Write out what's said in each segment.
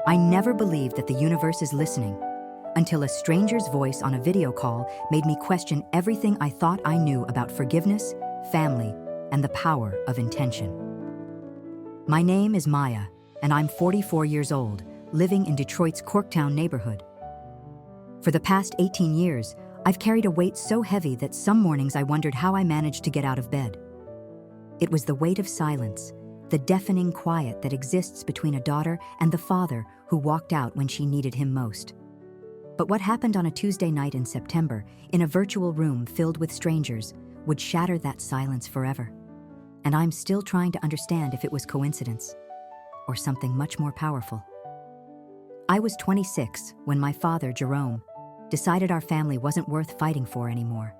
I never believed that the universe is listening until a stranger's voice on a video call made me question everything I thought I knew about forgiveness, family, and the power of intention. My name is Maya, and I'm 44 years old, living in Detroit's Corktown neighborhood. For the past 18 years, I've carried a weight so heavy that some mornings I wondered how I managed to get out of bed. It was the weight of silence, the deafening quiet that exists between a daughter and the father who walked out when she needed him most. But what happened on a Tuesday night in September, in a virtual room filled with strangers, would shatter that silence forever. And I'm still trying to understand if it was coincidence or something much more powerful. I was 26 when my father, Jerome, decided our family wasn't worth fighting for anymore.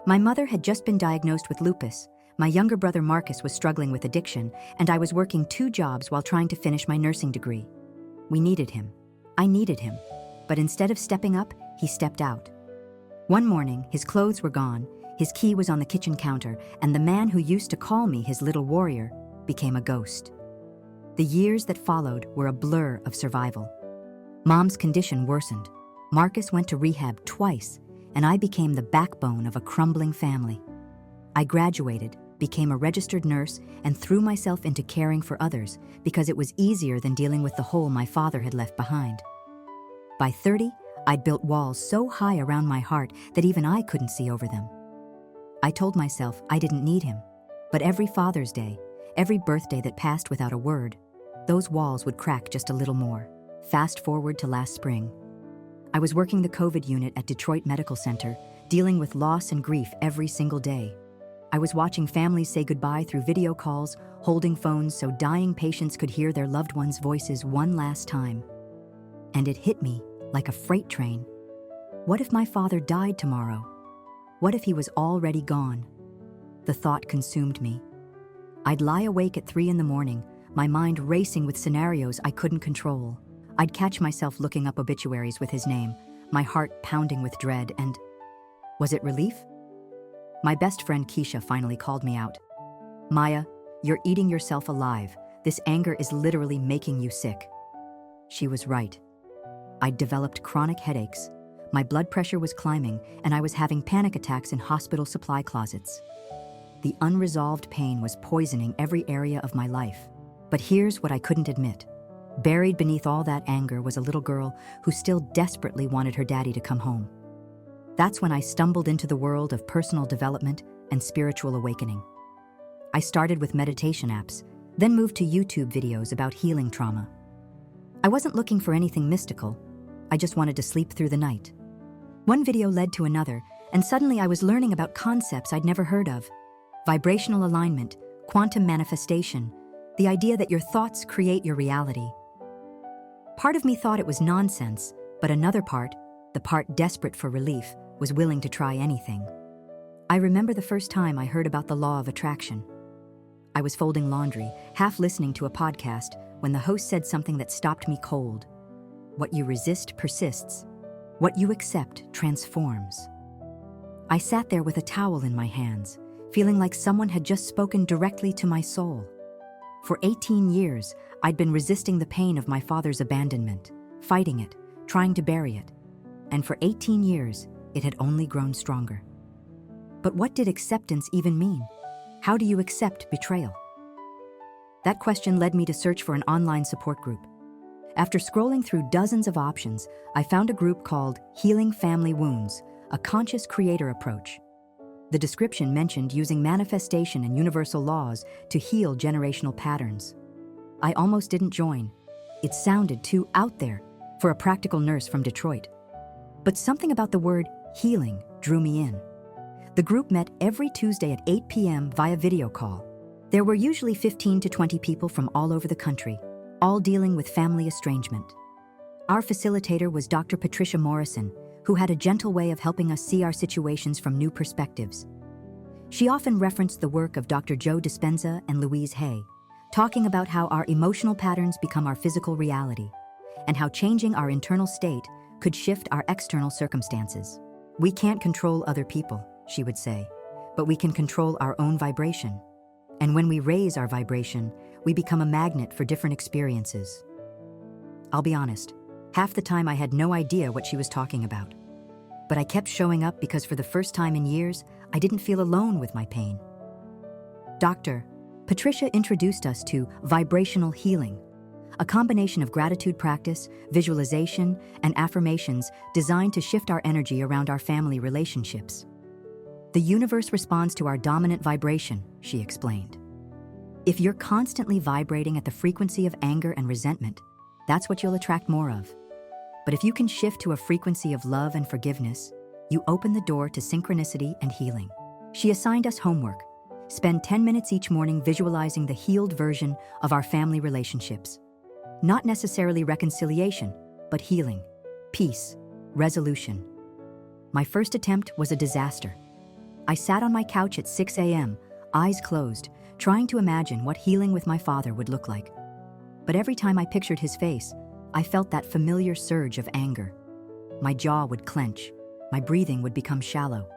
My mother had just been diagnosed with lupus, my younger brother Marcus was struggling with addiction, and I was working 2 jobs while trying to finish my nursing degree. We needed him. I needed him. But instead of stepping up, he stepped out. One morning, his clothes were gone, his key was on the kitchen counter, and the man who used to call me his little warrior became a ghost. The years that followed were a blur of survival. Mom's condition worsened. Marcus went to rehab twice, and I became the backbone of a crumbling family. I graduated, became a registered nurse, and threw myself into caring for others because it was easier than dealing with the hole my father had left behind. By 30, I'd built walls so high around my heart that even I couldn't see over them. I told myself I didn't need him, but every Father's Day, every birthday that passed without a word, those walls would crack just a little more. Fast forward to last spring. I was working the COVID unit at Detroit Medical Center, dealing with loss and grief every single day. I was watching families say goodbye through video calls, holding phones so dying patients could hear their loved ones' voices one last time. And it hit me like a freight train. What if my father died tomorrow? What if he was already gone? The thought consumed me. I'd lie awake at 3 a.m, my mind racing with scenarios I couldn't control. I'd catch myself looking up obituaries with his name, my heart pounding with dread, and was it relief? My best friend Keisha finally called me out. "Maya, you're eating yourself alive. This anger is literally making you sick." She was right. I'd developed chronic headaches. My blood pressure was climbing, and I was having panic attacks in hospital supply closets. The unresolved pain was poisoning every area of my life. But here's what I couldn't admit. Buried beneath all that anger was a little girl who still desperately wanted her daddy to come home. That's when I stumbled into the world of personal development and spiritual awakening. I started with meditation apps, then moved to YouTube videos about healing trauma. I wasn't looking for anything mystical. I just wanted to sleep through the night. One video led to another, and suddenly I was learning about concepts I'd never heard of. Vibrational alignment, quantum manifestation, the idea that your thoughts create your reality. Part of me thought it was nonsense, but another part, the part desperate for relief, was willing to try anything. I remember the first time I heard about the law of attraction. I was folding laundry, half listening to a podcast, when the host said something that stopped me cold. What you resist persists. What you accept transforms. I sat there with a towel in my hands, feeling like someone had just spoken directly to my soul. For 18 years, I'd been resisting the pain of my father's abandonment, fighting it, trying to bury it. And for 18 years, it had only grown stronger. But what did acceptance even mean? How do you accept betrayal? That question led me to search for an online support group. After scrolling through dozens of options, I found a group called Healing Family Wounds, a conscious creator approach. The description mentioned using manifestation and universal laws to heal generational patterns. I almost didn't join. It sounded too out there for a practical nurse from Detroit. But something about the word healing drew me in. The group met every Tuesday at 8 p.m. via video call. There were usually 15 to 20 people from all over the country, all dealing with family estrangement. Our facilitator was Dr. Patricia Morrison, who had a gentle way of helping us see our situations from new perspectives. She often referenced the work of Dr. Joe Dispenza and Louise Hay, talking about how our emotional patterns become our physical reality, and how changing our internal state could shift our external circumstances. We can't control other people, she would say, but we can control our own vibration. And when we raise our vibration, we become a magnet for different experiences. I'll be honest. Half the time I had no idea what she was talking about. But I kept showing up because for the first time in years, I didn't feel alone with my pain. Dr. Patricia introduced us to vibrational healing, a combination of gratitude practice, visualization, and affirmations designed to shift our energy around our family relationships. The universe responds to our dominant vibration, she explained. If you're constantly vibrating at the frequency of anger and resentment, that's what you'll attract more of. But if you can shift to a frequency of love and forgiveness, you open the door to synchronicity and healing. She assigned us homework. Spend 10 minutes each morning visualizing the healed version of our family relationships. Not necessarily reconciliation, but healing, peace, resolution. My first attempt was a disaster. I sat on my couch at 6 a.m., eyes closed, trying to imagine what healing with my father would look like. But every time I pictured his face, I felt that familiar surge of anger. My jaw would clench. My breathing would become shallow.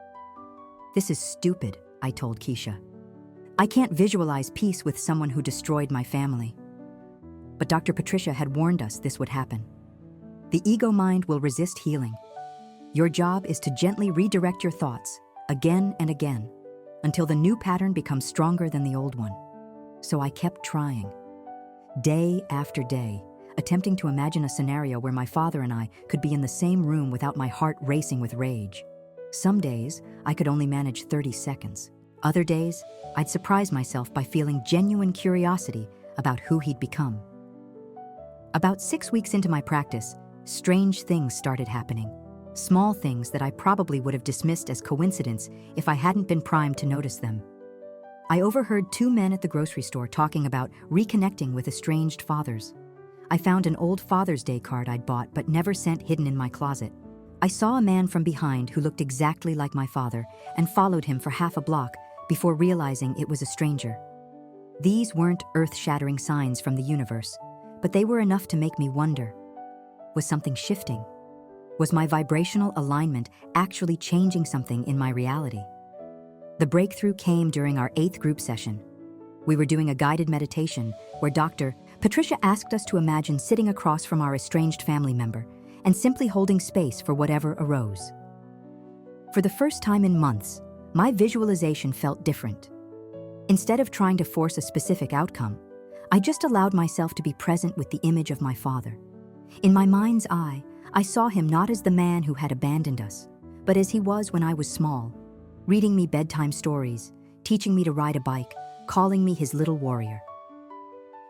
This is stupid, I told Keisha. I can't visualize peace with someone who destroyed my family. But Dr. Patricia had warned us this would happen. The ego mind will resist healing. Your job is to gently redirect your thoughts, again and again, until the new pattern becomes stronger than the old one. So I kept trying. Day after day, attempting to imagine a scenario where my father and I could be in the same room without my heart racing with rage. Some days, I could only manage 30 seconds. Other days, I'd surprise myself by feeling genuine curiosity about who he'd become. About 6 weeks into my practice, strange things started happening. Small things that I probably would have dismissed as coincidence if I hadn't been primed to notice them. I overheard 2 men at the grocery store talking about reconnecting with estranged fathers. I found an old Father's Day card I'd bought but never sent hidden in my closet. I saw a man from behind who looked exactly like my father and followed him for half a block before realizing it was a stranger. These weren't earth-shattering signs from the universe, but they were enough to make me wonder. Was something shifting? Was my vibrational alignment actually changing something in my reality? The breakthrough came during our 8th group session. We were doing a guided meditation where Dr. Patricia asked us to imagine sitting across from our estranged family member and simply holding space for whatever arose. For the first time in months, my visualization felt different. Instead of trying to force a specific outcome, I just allowed myself to be present with the image of my father. In my mind's eye, I saw him not as the man who had abandoned us, but as he was when I was small, reading me bedtime stories, teaching me to ride a bike, calling me his little warrior.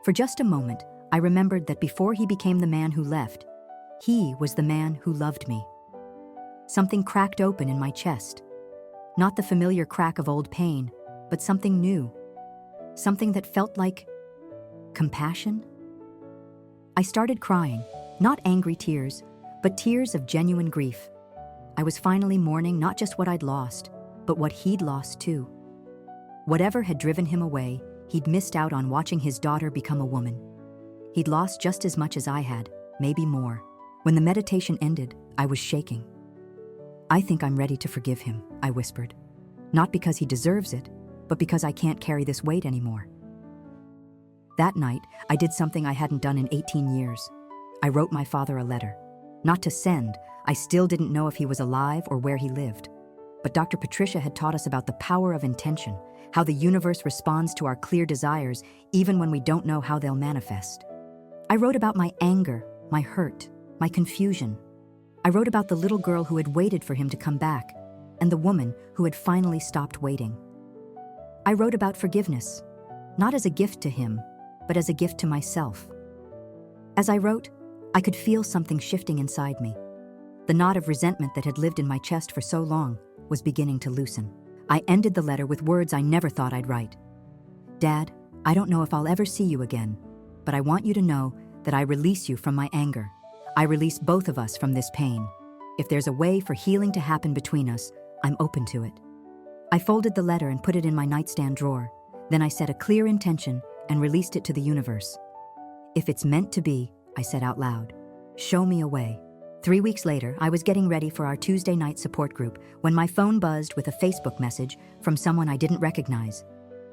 For just a moment, I remembered that before he became the man who left, he was the man who loved me. Something cracked open in my chest. Not the familiar crack of old pain, but something new. Something that felt like compassion. I started crying, not angry tears, but tears of genuine grief. I was finally mourning not just what I'd lost, but what he'd lost too. Whatever had driven him away, he'd missed out on watching his daughter become a woman. He'd lost just as much as I had, maybe more. When the meditation ended, I was shaking. I think I'm ready to forgive him, I whispered. Not because he deserves it, but because I can't carry this weight anymore. That night, I did something I hadn't done in 18 years. I wrote my father a letter. Not to send, I still didn't know if he was alive or where he lived. But Dr. Patricia had taught us about the power of intention, how the universe responds to our clear desires even when we don't know how they'll manifest. I wrote about my anger, my hurt, my confusion. I wrote about the little girl who had waited for him to come back, and the woman who had finally stopped waiting. I wrote about forgiveness, not as a gift to him, but as a gift to myself. As I wrote, I could feel something shifting inside me. The knot of resentment that had lived in my chest for so long was beginning to loosen. I ended the letter with words I never thought I'd write. Dad, I don't know if I'll ever see you again, but I want you to know that I release you from my anger. I release both of us from this pain. If there's a way for healing to happen between us, I'm open to it. I folded the letter and put it in my nightstand drawer. Then I set a clear intention and released it to the universe. If it's meant to be, I said out loud, show me a way. 3 weeks later, I was getting ready for our Tuesday night support group when my phone buzzed with a Facebook message from someone I didn't recognize,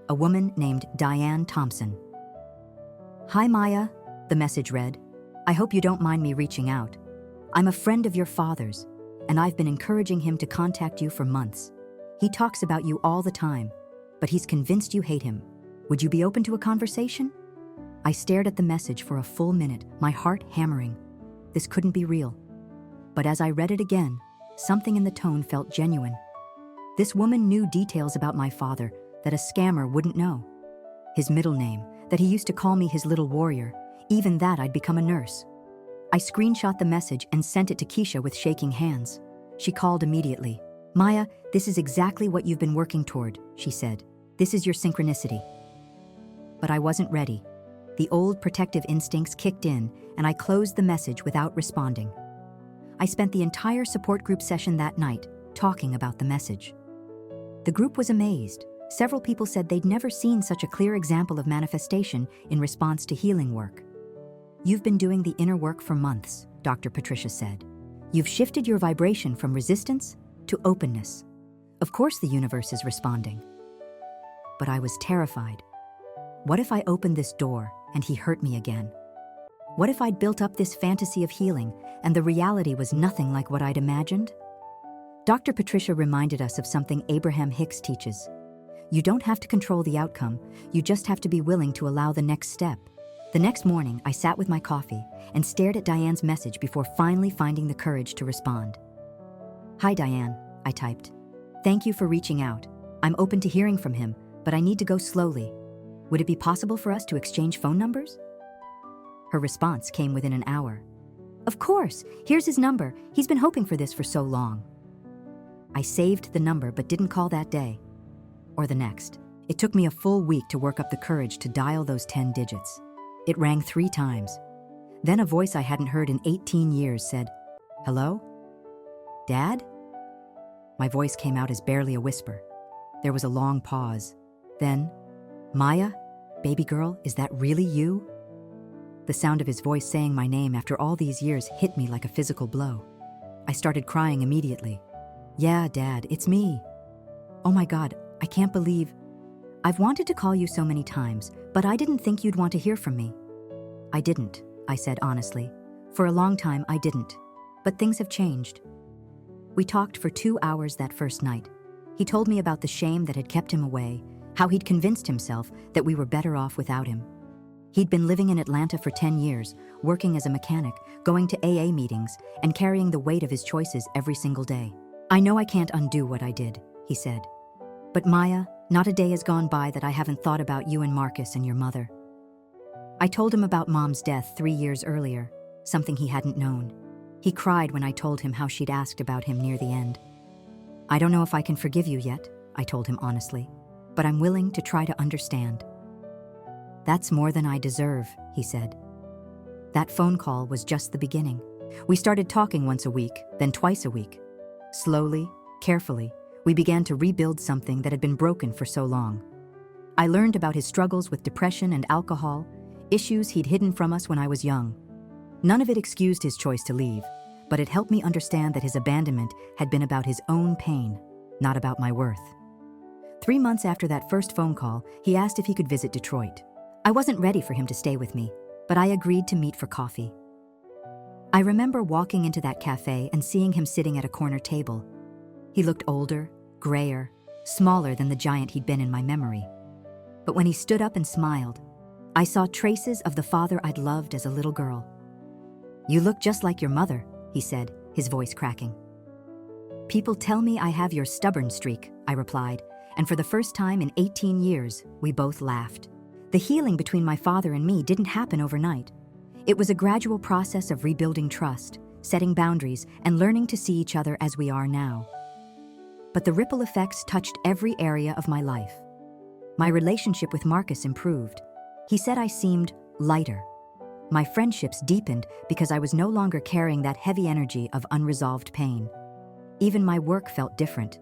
a woman named Diane Thompson. Hi Maya, the message read. I hope you don't mind me reaching out. I'm a friend of your father's, and I've been encouraging him to contact you for months. He talks about you all the time, but he's convinced you hate him. Would you be open to a conversation? I stared at the message for a full minute, my heart hammering. This couldn't be real. But as I read it again, something in the tone felt genuine. This woman knew details about my father that a scammer wouldn't know. His middle name, that he used to call me his little warrior, even that I'd become a nurse. I screenshot the message and sent it to Keisha with shaking hands. She called immediately. Maya, this is exactly what you've been working toward, she said. This is your synchronicity. But I wasn't ready. The old protective instincts kicked in, and I closed the message without responding. I spent the entire support group session that night talking about the message. The group was amazed. Several people said they'd never seen such a clear example of manifestation in response to healing work. You've been doing the inner work for months, Dr. Patricia said. You've shifted your vibration from resistance to openness. Of course the universe is responding. But I was terrified. What if I opened this door and he hurt me again? What if I'd built up this fantasy of healing and the reality was nothing like what I'd imagined? Dr. Patricia reminded us of something Abraham Hicks teaches. You don't have to control the outcome, you just have to be willing to allow the next step. The next morning, I sat with my coffee and stared at Diane's message before finally finding the courage to respond. Hi Diane, I typed. Thank you for reaching out. I'm open to hearing from him, but I need to go slowly. Would it be possible for us to exchange phone numbers? Her response came within an hour. Of course, here's his number. He's been hoping for this for so long. I saved the number but didn't call that day. Or the next. It took me a full week to work up the courage to dial those 10 digits. It rang 3 times. Then a voice I hadn't heard in 18 years said, Hello? Dad? My voice came out as barely a whisper. There was a long pause. Then, Maya? Baby girl, is that really you? The sound of his voice saying my name after all these years hit me like a physical blow. I started crying immediately. Yeah, Dad, it's me. Oh my God, I can't believe. I've wanted to call you so many times, but I didn't think you'd want to hear from me. I didn't, I said honestly. For a long time, I didn't. But things have changed. We talked for 2 hours that first night. He told me about the shame that had kept him away, how he'd convinced himself that we were better off without him. He'd been living in Atlanta for 10 years, working as a mechanic, going to AA meetings, and carrying the weight of his choices every single day. I know I can't undo what I did, he said. But Maya, not a day has gone by that I haven't thought about you and Marcus and your mother. I told him about Mom's death 3 years earlier, something he hadn't known. He cried when I told him how she'd asked about him near the end. I don't know if I can forgive you yet, I told him honestly, but I'm willing to try to understand. That's more than I deserve, he said. That phone call was just the beginning. We started talking once a week, then twice a week. Slowly, carefully, we began to rebuild something that had been broken for so long. I learned about his struggles with depression and alcohol, issues he'd hidden from us when I was young. None of it excused his choice to leave, but it helped me understand that his abandonment had been about his own pain, not about my worth. 3 months after that first phone call, he asked if he could visit Detroit. I wasn't ready for him to stay with me, but I agreed to meet for coffee. I remember walking into that cafe and seeing him sitting at a corner table. He looked older, grayer, smaller than the giant he'd been in my memory. But when he stood up and smiled, I saw traces of the father I'd loved as a little girl. You look just like your mother, he said, his voice cracking. People tell me I have your stubborn streak, I replied, and for the first time in 18 years, we both laughed. The healing between my father and me didn't happen overnight. It was a gradual process of rebuilding trust, setting boundaries, and learning to see each other as we are now. But the ripple effects touched every area of my life. My relationship with Marcus improved. He said I seemed lighter. My friendships deepened because I was no longer carrying that heavy energy of unresolved pain. Even my work felt different.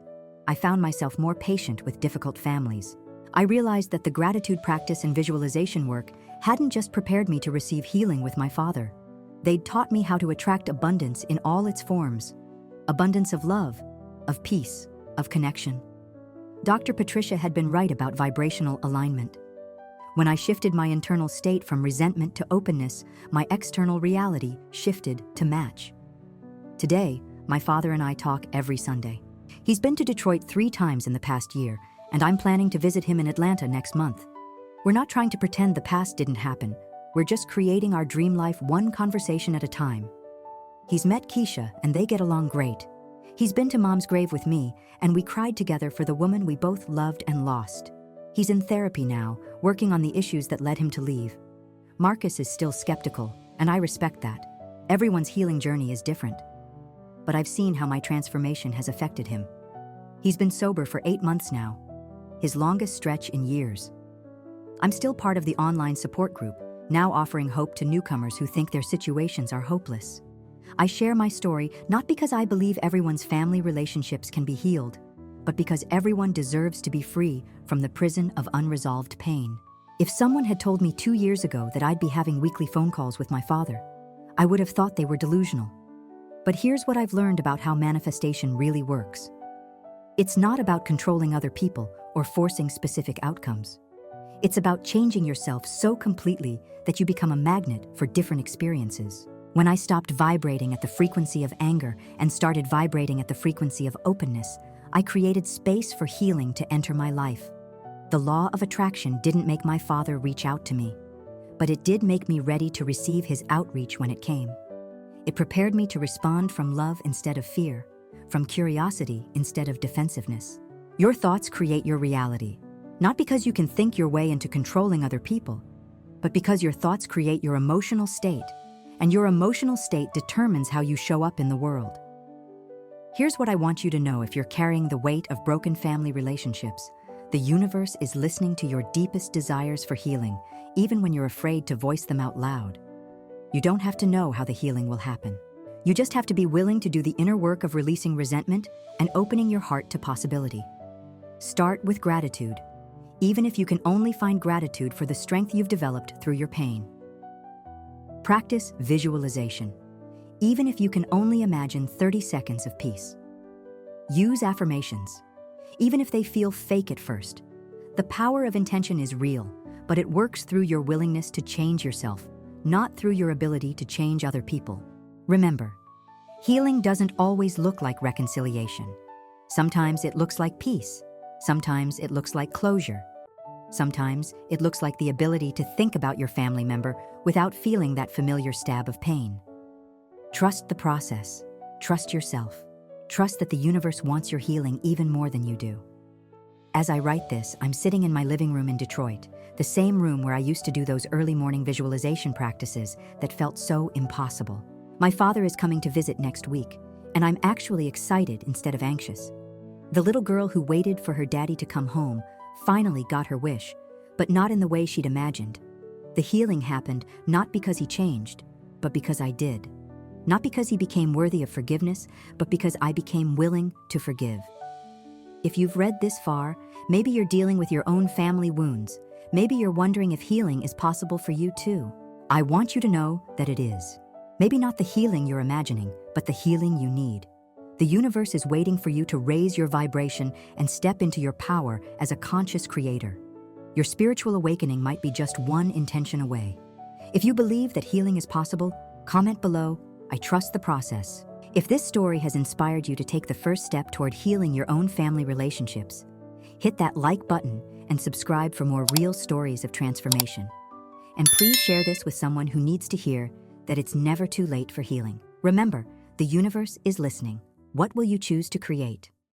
I found myself more patient with difficult families. I realized that the gratitude practice and visualization work hadn't just prepared me to receive healing with my father. They'd taught me how to attract abundance in all its forms. Abundance of love, of peace, of connection. Dr. Patricia had been right about vibrational alignment. When I shifted my internal state from resentment to openness, my external reality shifted to match. Today, my father and I talk every Sunday. He's been to Detroit 3 times in the past year, and I'm planning to visit him in Atlanta next month. We're not trying to pretend the past didn't happen. We're just creating our dream life one conversation at a time. He's met Keisha, and they get along great. He's been to Mom's grave with me, and we cried together for the woman we both loved and lost. He's in therapy now, working on the issues that led him to leave. Marcus is still skeptical, and I respect that. Everyone's healing journey is different. But I've seen how my transformation has affected him. He's been sober for 8 months now, his longest stretch in years. I'm still part of the online support group, now offering hope to newcomers who think their situations are hopeless. I share my story not because I believe everyone's family relationships can be healed, but because everyone deserves to be free from the prison of unresolved pain. If someone had told me 2 years ago that I'd be having weekly phone calls with my father, I would have thought they were delusional. But here's what I've learned about how manifestation really works. It's not about controlling other people or forcing specific outcomes. It's about changing yourself so completely that you become a magnet for different experiences. When I stopped vibrating at the frequency of anger and started vibrating at the frequency of openness, I created space for healing to enter my life. The law of attraction didn't make my father reach out to me, but it did make me ready to receive his outreach when it came. It prepared me to respond from love instead of fear, from curiosity instead of defensiveness. Your thoughts create your reality, not because you can think your way into controlling other people, but because your thoughts create your emotional state, and your emotional state determines how you show up in the world. Here's what I want you to know if you're carrying the weight of broken family relationships. The universe is listening to your deepest desires for healing, even when you're afraid to voice them out loud. You don't have to know how the healing will happen. You just have to be willing to do the inner work of releasing resentment and opening your heart to possibility. Start with gratitude, even if you can only find gratitude for the strength you've developed through your pain. Practice visualization, even if you can only imagine 30 seconds of peace. Use affirmations, even if they feel fake at first. The power of intention is real, but it works through your willingness to change yourself, not through your ability to change other people. Remember, healing doesn't always look like reconciliation. Sometimes it looks like peace. Sometimes it looks like closure. Sometimes it looks like the ability to think about your family member without feeling that familiar stab of pain. Trust the process. Trust yourself. Trust that the universe wants your healing even more than you do. As I write this, I'm sitting in my living room in Detroit, the same room where I used to do those early morning visualization practices that felt so impossible. My father is coming to visit next week, and I'm actually excited instead of anxious. The little girl who waited for her daddy to come home finally got her wish, but not in the way she'd imagined. The healing happened not because he changed, but because I did. Not because he became worthy of forgiveness, but because I became willing to forgive. If you've read this far, maybe you're dealing with your own family wounds. Maybe you're wondering if healing is possible for you too. I want you to know that it is. Maybe not the healing you're imagining, but the healing you need. The universe is waiting for you to raise your vibration and step into your power as a conscious creator. Your spiritual awakening might be just one intention away. If you believe that healing is possible, comment below, "I trust the process." If this story has inspired you to take the first step toward healing your own family relationships, hit that like button and subscribe for more real stories of transformation. And please share this with someone who needs to hear that it's never too late for healing. Remember, the universe is listening. What will you choose to create?